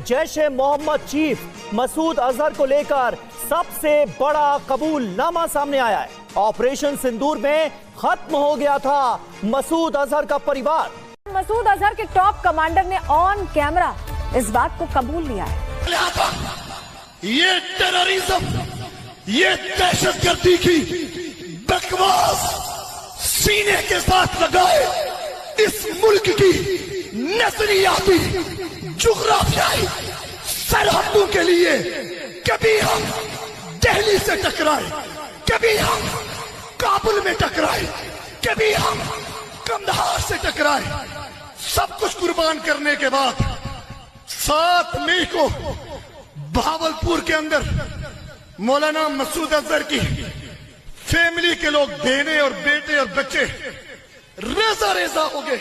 जैश ए Mohammad chief Masood Azhar को लेकर सबसे बड़ा कबूलनामा सामने आया है। ऑपरेशन सिंदूर में खत्म हो गया था मसूद अजहर का परिवार। मसूद अजहर के टॉप कमांडर ने ऑन कैमरा इस बात को कबूल लिया है। ये टेररिज्म, ये दहशतगर्दी की बकवास सीने के साथ लगाए इस मुल्क की नजरियाती जुग्राफियाई सरहदों के लिए कभी हम दिल्ली से टकराए, कभी हम काबुल में टकराए, कभी हम कंधार से टकराए, सब कुछ कुर्बान करने के बाद 7 मई को भावलपुर के अंदर मौलाना मसूद अजहर की फैमिली के लोग बेटे और बेटे और बच्चे रेजा रेजा हो गए,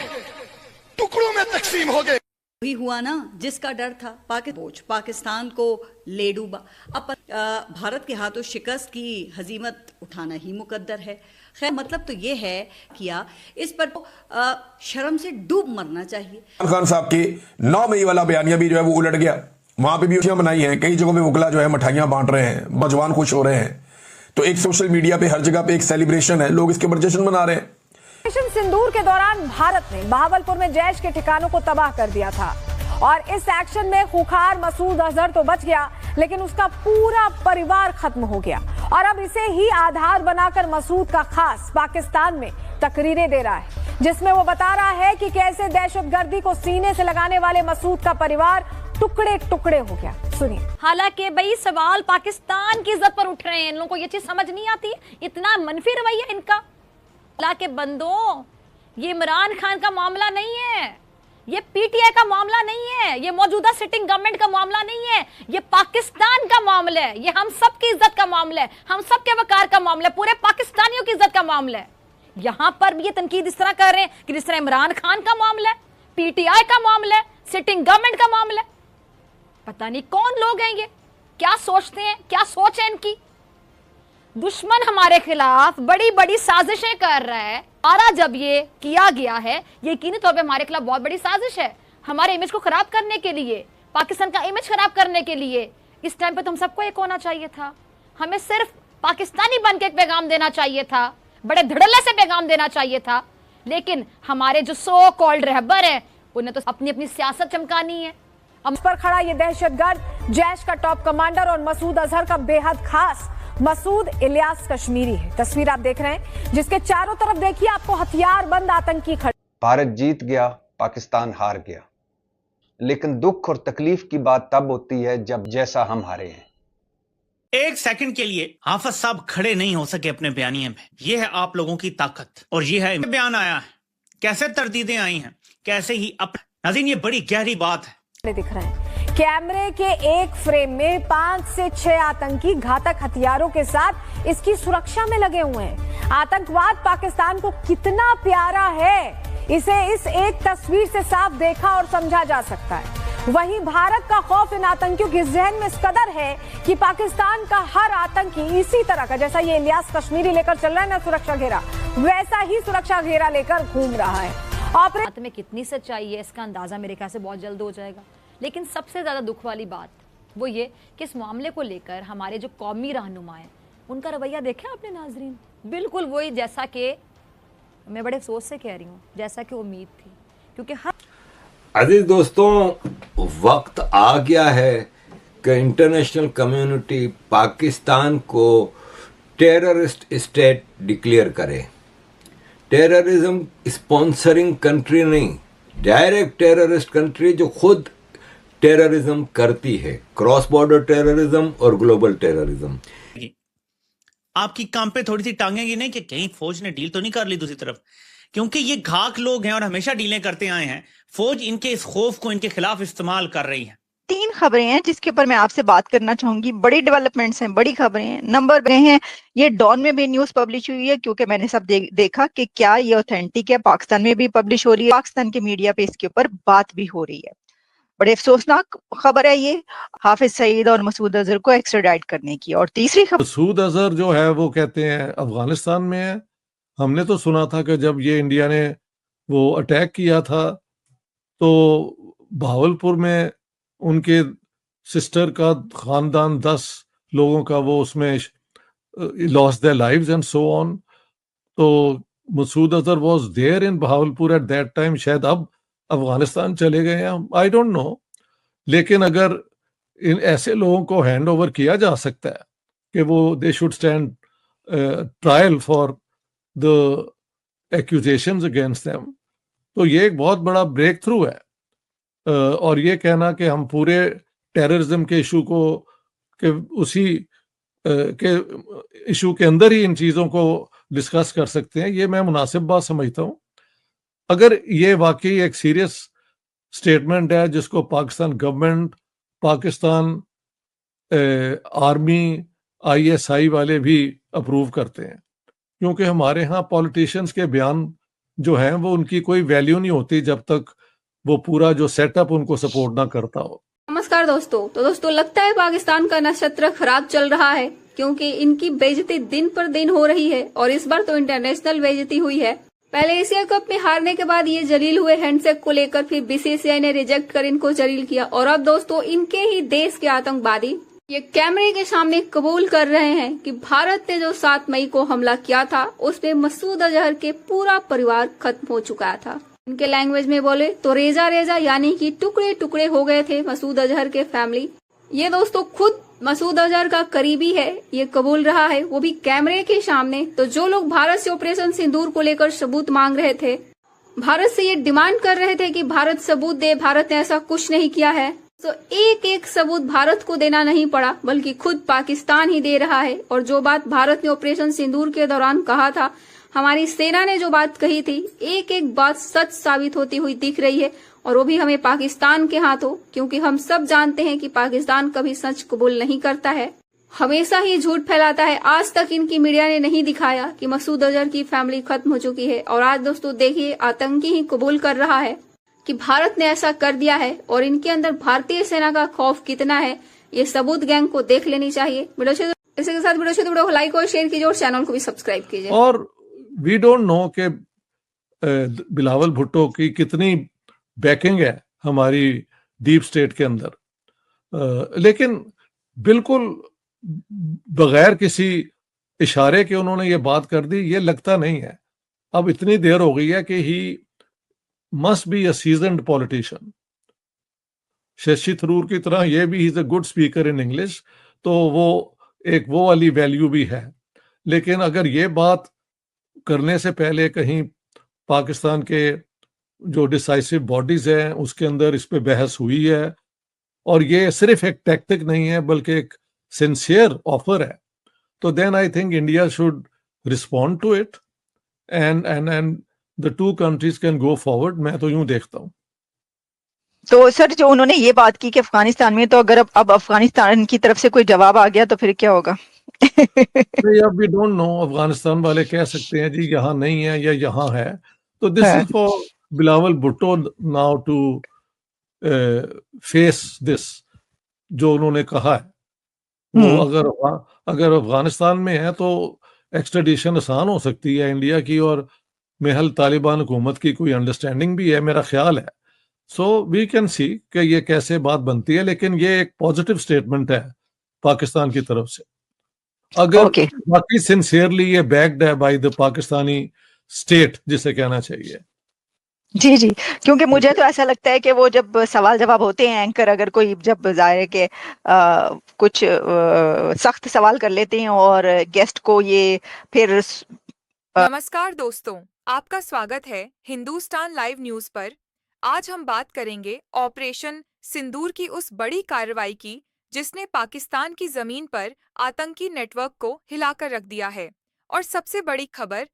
टुकड़ों में तकसीम हो गए। वही हुआ ना जिसका डर था। पाकिस्तान को ले डूबा। अब भारत के हाथों शिकस्त की हजीमत उठाना ही मुकद्दर है। खैर मतलब तो ये है किया इस पर शर्म से डूब मरना चाहिए। खान साहब की 9 मई वाला बयानिया भी जो है वो उलट गया। वहां पे भी खुशियां मनाई हैं, कई जगहों पे मुगला जो है मिठाइयां बांट रहे हैं, नौजवान खुश हो रहे हैं। तो एक सोशल मीडिया पे हर जगह पे एक सेलिब्रेशन है, लोग इसके ऊपर जश्न मना रहे हैं। ऑपरेशन सिंदूर के दौरान भारत ने बहावलपुर में जैश के ठिकानों को तबाह कर दिया था और इस एक्शन में खूंखार मसूद अजहर तो बच गया, लेकिन उसका पूरा परिवार खत्म हो गया। और अब इसे ही आधार बनाकर मसूद का खास पाकिस्तान में तकरीरें दे रहा है, जिसमें वो बता रहा है कि कैसे दहशतगर्दी को सीने से लगाने वाले मसूद का परिवार टुकड़े टुकड़े हो गया। सुनिए। हालांकि भाई सवाल पाकिस्तान की इज्जत पर उठ रहे हैं। इन लोगों को ये चीज समझ नहीं आती, इतना मनफी रवैया इनका। अल्लाह के बंदों, ये इमरान खान का मामला नहीं है, ये पीटीआई का मामला नहीं है, ये मौजूदा सिटिंग गवर्नमेंट का मामला नहीं है, ये पाकिस्तान का मामला है, ये हम सब की इज्जत का मामला है, हम सब के वकार का मामला है, पूरे पाकिस्तानियों की इज्जत का मामला है। यहां पर भी ये तनकीद इस तरह कर रहे हैं कि जिस तरह इमरान खान का मामला है, पीटीआई का मामला है, सिटिंग गवर्नमेंट का मामला है। पता नहीं कौन लोग हैं ये, क्या सोचते हैं, क्या सोच है इनकी। दुश्मन हमारे खिलाफ बड़ी बड़ी साजिशें कर रहा है। आरा जब ये किया गया है, यकीनी तौर पे हमारे खिलाफ बहुत बड़ी साजिश है, हमारे इमेज को खराब करने के लिए, पाकिस्तान का इमेज खराब करने के लिए। इस टाइम पे तो हम सबको एक होना चाहिए था, हमें सिर्फ पाकिस्तानी बन के एक पैगाम देना चाहिए था, बड़े धड़ल्ले से पैगाम देना चाहिए था। लेकिन हमारे जो सो कॉल्ड रहबर है, उन्हें तो अपनी अपनी सियासत चमकानी है। अब पर खड़ा ये दहशतगर्द जैश का टॉप कमांडर और मसूद अजहर का बेहद खास मसूद इलियास कश्मीरी है। तस्वीर आप देख रहे हैं, जिसके चारों तरफ देखिए आपको हथियारबंद आतंकी खड़े। भारत जीत गया, पाकिस्तान हार गया, लेकिन दुख और तकलीफ की बात तब होती है जब जैसा हम हारे हैं। एक सेकंड के लिए हाफिज साहब खड़े नहीं हो सके अपने बयानिए में। यह है आप लोगों की ताकत और यह है बयान आया है, कैसे तरदीदें आई हैं, कैसे ही नाज़रीन, ये बड़ी गहरी बात है। दिख रहे हैं कैमरे के एक फ्रेम में 5 से 6 आतंकी घातक हथियारों के साथ इसकी सुरक्षा में लगे हुए हैं। आतंकवाद पाकिस्तान को कितना प्यारा है, इसे इस एक तस्वीर से साफ देखा और समझा जा सकता है। वहीं भारत का खौफ इन आतंकियों के जहन में इस कदर है कि पाकिस्तान का हर आतंकी इसी तरह का, जैसा ये इलियास कश्मीरी लेकर चल रहा है ना सुरक्षा घेरा, वैसा ही सुरक्षा घेरा लेकर घूम रहा है। बात में कितनी सच्चाई है इसका अंदाजा मेरे ख्याल से बहुत जल्द हो जाएगा। लेकिन सबसे ज्यादा दुख वाली बात वो ये कि इस मामले को लेकर हमारे जो कौमी रहनुमा हैं, उनका रवैया देखा आपने नाजरीन, बिल्कुल वही जैसा कि मैं बड़े अफसोस से कह रही हूँ, जैसा कि उम्मीद थी। क्योंकि हर अजीज दोस्तों, वक्त आ गया है कि इंटरनेशनल कम्युनिटी पाकिस्तान को टेररिस्ट स्टेट डिक्लेयर करे। टेररिज्म स्पॉन्सरिंग कंट्री नहीं, डायरेक्ट टेररिस्ट कंट्री जो खुद टेररिज्म करती है, क्रॉस बॉर्डर टेररिज्म और ग्लोबल टेररिज्म। आपकी काम पे थोड़ी सी टांगेंगी नहीं कि कहीं फौज ने डील तो नहीं कर ली दूसरी तरफ, क्योंकि ये घाक लोग हैं और हमेशा डीलें करते आए हैं। फौज इनके इस खौफ को इनके खिलाफ इस्तेमाल कर रही है। 3 खबरें हैं जिसके ऊपर मैं आपसे बात करना चाहूंगी। बड़ी डेवलपमेंट्स हैं, बड़ी खबरें हैं। नंबर हैं, ये डॉन में भी न्यूज पब्लिश हुई है, क्योंकि मैंने सब देखा कि क्या ये ऑथेंटिक है। पाकिस्तान में भी पब्लिश हो रही है, पाकिस्तान के मीडिया पे इसके ऊपर बात भी हो रही है। बड़े अफसोसनाक खबर है ये, हाफिज सईद और मसूद अजहर को एक्स्ट्राडाइट करने की। और तीसरी खबर, मसूद अजहर जो है वो कहते हैं अफगानिस्तान में है। हमने तो सुना था कि जब ये इंडिया ने वो अटैक किया था तो भावलपुर में उनके सिस्टर का खानदान 10 लोगों का वो उसमें lost their lives and so on. तो Masood Azhar was there in Bahawalpur at that time, शायद अब अफगानिस्तान चले गए हैं, आई डोंट नो। लेकिन अगर इन ऐसे लोगों को हैंड ओवर किया जा सकता है कि वो they should stand trial for the accusations against them, तो ये एक बहुत बड़ा ब्रेक थ्रू है। और ये कहना कि हम पूरे टेररिज्म के इशू को के उसी के इशू के अंदर ही इन चीज़ों को डिस्कस कर सकते हैं, ये मैं मुनासिब बात समझता हूँ। अगर ये वाकई एक सीरियस स्टेटमेंट है जिसको Pakistan government, Pakistan army, ISI वाले भी अप्रूव करते हैं, क्योंकि हमारे यहाँ पॉलिटिशियंस के बयान जो हैं वो उनकी कोई वैल्यू नहीं होती जब तक वो पूरा जो सेटअप उनको सपोर्ट ना करता हो। नमस्कार दोस्तों। तो दोस्तों, लगता है पाकिस्तान का नक्षत्र खराब चल रहा है, क्योंकि इनकी बेइज्जती दिन पर दिन हो रही है और इस बार तो इंटरनेशनल बेइज्जती हुई है। पहले एशिया कप में हारने के बाद ये जलील हुए हैंडशेक को लेकर, फिर BCCI ने रिजेक्ट कर इनको जलील किया, और अब दोस्तों इनके ही देश के आतंकवादी ये कैमरे के सामने कबूल कर रहे हैं कि भारत ने जो 7 मई को हमला किया था उसमें मसूद अजहर के पूरा परिवार खत्म हो चुका था। इनके लैंग्वेज में बोले तो रेजा रेजा यानी कि टुकड़े टुकड़े हो गए थे मसूद अजहर के फैमिली। ये दोस्तों खुद मसूद अजहर का करीबी है, ये कबूल रहा है, वो भी कैमरे के सामने। तो जो लोग भारत से ऑपरेशन सिंदूर को लेकर सबूत मांग रहे थे, भारत से ये डिमांड कर रहे थे कि भारत सबूत दे, भारत ने ऐसा कुछ नहीं किया है, तो एक एक सबूत भारत को देना नहीं पड़ा, बल्कि खुद पाकिस्तान ही दे रहा है। और जो बात भारत ने ऑपरेशन सिंदूर के दौरान कहा था, हमारी सेना ने जो बात कही थी, एक एक बात सच साबित होती हुई दिख रही है, और वो भी हमें पाकिस्तान के हाथों, क्योंकि हम सब जानते हैं कि पाकिस्तान कभी सच कबूल नहीं करता है, हमेशा ही झूठ फैलाता है। आज तक इनकी मीडिया ने नहीं दिखाया कि मसूद अजहर की फैमिली खत्म हो चुकी है, और आज दोस्तों देखिए आतंकी ही कबूल कर रहा है कि भारत ने ऐसा कर दिया है, और इनके अंदर भारतीय सेना का खौफ कितना है, ये सबूत गैंग को देख लेनी चाहिए। इसी के साथ वीडियो को लाइक और शेयर कीजिए और चैनल को भी सब्सक्राइब कीजिए। और वी डोंट नो कि बिलावल भुट्टो की कितनी बैकिंग है हमारी डीप स्टेट के अंदर, लेकिन बिल्कुल बगैर किसी इशारे के उन्होंने ये बात कर दी, ये लगता नहीं है। अब इतनी देर हो गई है कि he must be a seasoned politician. Shashi Tharoor की तरह ये भी is a good speaker in English, तो वो वाली वैल्यू भी है। लेकिन अगर ये बात करने से पहले कहीं पाकिस्तान के जो डिसाइसिव बॉडीज हैं उसके अंदर इस पे बहस हुई है, और ये सिर्फ एक टैक्टिक नहीं है बल्कि एक सिंसियर ऑफर है, तो then I think India should respond to it and the two countries can go forward. मैं तो यूं देखता हूं। तो सर, जो उन्होंने ये बात की कि अफगानिस्तान में, तो अगर अब अफगानिस्तान की तरफ से कोई जवाब आ गया तो फिर क्या होगा? अब वी डोंट नो, अफगानिस्तान वाले कह सकते हैं जी यहाँ नहीं है या यहाँ है, तो this is for Bilawal Bhutto now to face this जो उन्होंने कहा है। वो अगर अफगानिस्तान में है तो एक्सट्रेडिशन आसान हो सकती है इंडिया की, और महल तालिबान हुकूमत की कोई अंडरस्टैंडिंग भी है, मेरा ख्याल है। सो वी कैन सी कि ये कैसे बात बनती है, लेकिन ये एक पॉजिटिव स्टेटमेंट है पाकिस्तान की तरफ से। अगर बाकी सिंसियरली ये बैक्ड है बाय द पाकिस्तानी स्टेट, जिसे कहना चाहिए। जी जी, क्योंकि मुझे तो ऐसा लगता है कि वो जब सवाल जवाब होते हैं, एंकर अगर कोई जब जाहिर के कुछ सख्त सवाल कर लेते हैं और गेस्ट को ये फिर नमस्कार दोस्तों, आपका स्वागत है हिंदुस्तान लाइव न्यूज पर। आज हम बात करेंगे ऑपरेशन सिंदूर की उस बड़ी कार्रवाई की जिसने पाकिस्तान की जमीन पर आतंकी नेटवर्क को हिलाकर रख दिया है। और सबसे बड़ी खबर,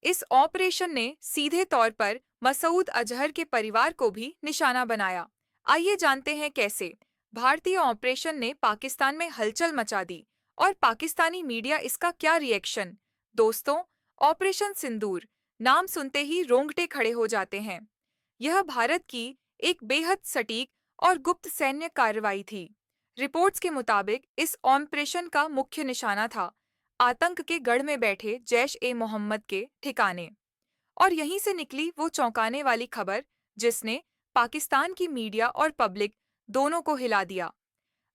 इस ऑपरेशन ने सीधे तौर पर मसूद अजहर के परिवार को भी निशाना बनाया। आइए जानते हैं कैसे। भारतीय ऑपरेशन ने पाकिस्तान में हलचल मचा दी और पाकिस्तानी मीडिया इसका क्या रिएक्शन। दोस्तों, ऑपरेशन सिंदूर नाम सुनते ही रोंगटे खड़े हो जाते हैं। यह भारत की एक बेहद सटीक और गुप्त सैन्य कार्रवाई थी। रिपोर्ट्स के मुताबिक इस ऑपरेशन का मुख्य निशाना था आतंक के गढ़ में बैठे जैश-ए-मोहम्मद के ठिकाने। और यहीं से निकली वो चौंकाने वाली खबर जिसने पाकिस्तान की मीडिया और पब्लिक दोनों को हिला दिया।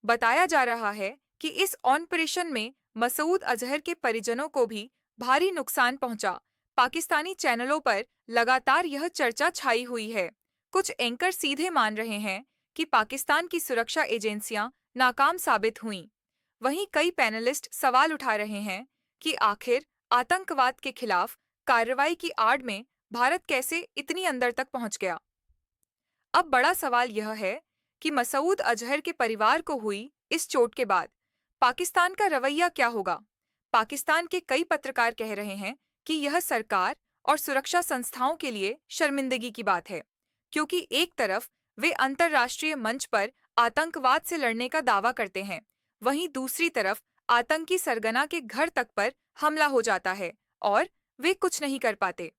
बताया जा रहा है कि इस ऑपरेशन में मसूद अजहर के परिजनों को भी भारी नुकसान पहुंचा। पाकिस्तानी चैनलों पर लगातार यह चर्चा छाई हुई है। कुछ एंकर सीधे मान रहे हैं कि पाकिस्तान की सुरक्षा एजेंसियां नाकाम साबित हुईं। वहीं कई पैनलिस्ट सवाल उठा रहे हैं कि आखिर आतंकवाद के खिलाफ कार्रवाई की आड़ में भारत कैसे इतनी अंदर तक पहुंच गया। अब बड़ा सवाल यह है कि मसूद अजहर के परिवार को हुई इस चोट के बाद पाकिस्तान का रवैया क्या होगा। पाकिस्तान के कई पत्रकार कह रहे हैं कि यह सरकार और सुरक्षा संस्थाओं के लिए शर्मिंदगी की बात है, क्योंकि एक तरफ वे अंतर्राष्ट्रीय मंच पर आतंकवाद से लड़ने का दावा करते हैं, वहीं दूसरी तरफ आतंकी सरगना के घर तक पर हमला हो जाता है और वे कुछ नहीं कर पाते।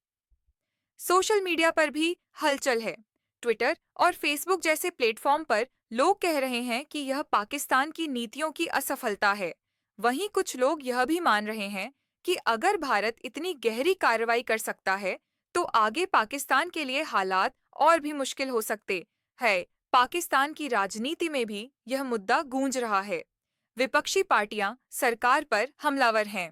सोशल मीडिया पर भी हलचल है। ट्विटर और फेसबुक जैसे प्लेटफॉर्म पर लोग कह रहे हैं कि यह पाकिस्तान की नीतियों की असफलता है। वहीं कुछ लोग यह भी मान रहे हैं कि अगर भारत इतनी गहरी कार्रवाई कर सकता है तो आगे पाकिस्तान के लिए हालात और भी मुश्किल हो सकते हैं। पाकिस्तान की राजनीति में भी यह मुद्दा गूंज रहा है। विपक्षी पार्टियां सरकार पर हमलावर हैं।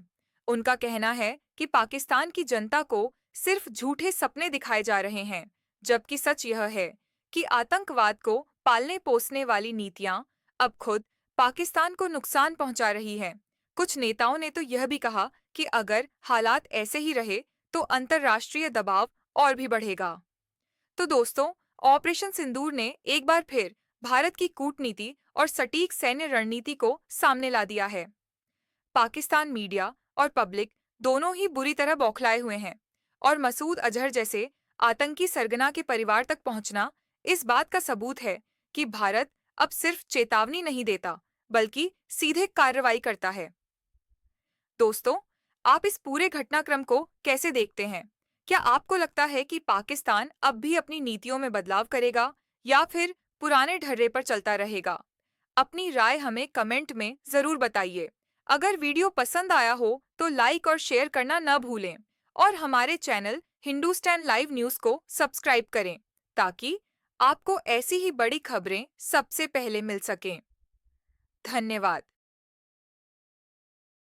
उनका कहना है कि पाकिस्तान की जनता को सिर्फ झूठे सपने दिखाए जा रहे हैं, जबकि सच यह है कि आतंकवाद को पालने पोसने वाली नीतियां अब खुद पाकिस्तान को नुकसान पहुंचा रही हैं। कुछ नेताओं ने तो यह भी कहा कि अगर हालात ऐसे ही रहे तो अंतर्राष्ट्रीय दबाव और भी बढ़ेगा। तो दोस्तों, ऑपरेशन सिंदूर ने एक बार फिर भारत की कूटनीति और सटीक सैन्य रणनीति को सामने ला दिया है। पाकिस्तान मीडिया और पब्लिक दोनों ही बुरी तरह बौखलाए हुए हैं और मसूद अजहर जैसे आतंकी सरगना के परिवार तक पहुंचना इस बात का सबूत है कि भारत अब सिर्फ चेतावनी नहीं देता बल्कि सीधे कार्रवाई करता है। दोस्तों, आप इस पूरे घटनाक्रम को कैसे देखते हैं? क्या आपको लगता है कि पाकिस्तान अब भी अपनी नीतियों में बदलाव करेगा या फिर पुराने ढर्रे पर चलता रहेगा? अपनी राय हमें कमेंट में जरूर बताइए। अगर वीडियो पसंद आया हो तो लाइक और शेयर करना न भूलें और हमारे चैनल हिंदुस्तान लाइव न्यूज़ को सब्सक्राइब करें ताकि आपको ऐसी ही बड़ी खबरें सबसे पहले मिल सकें। धन्यवाद।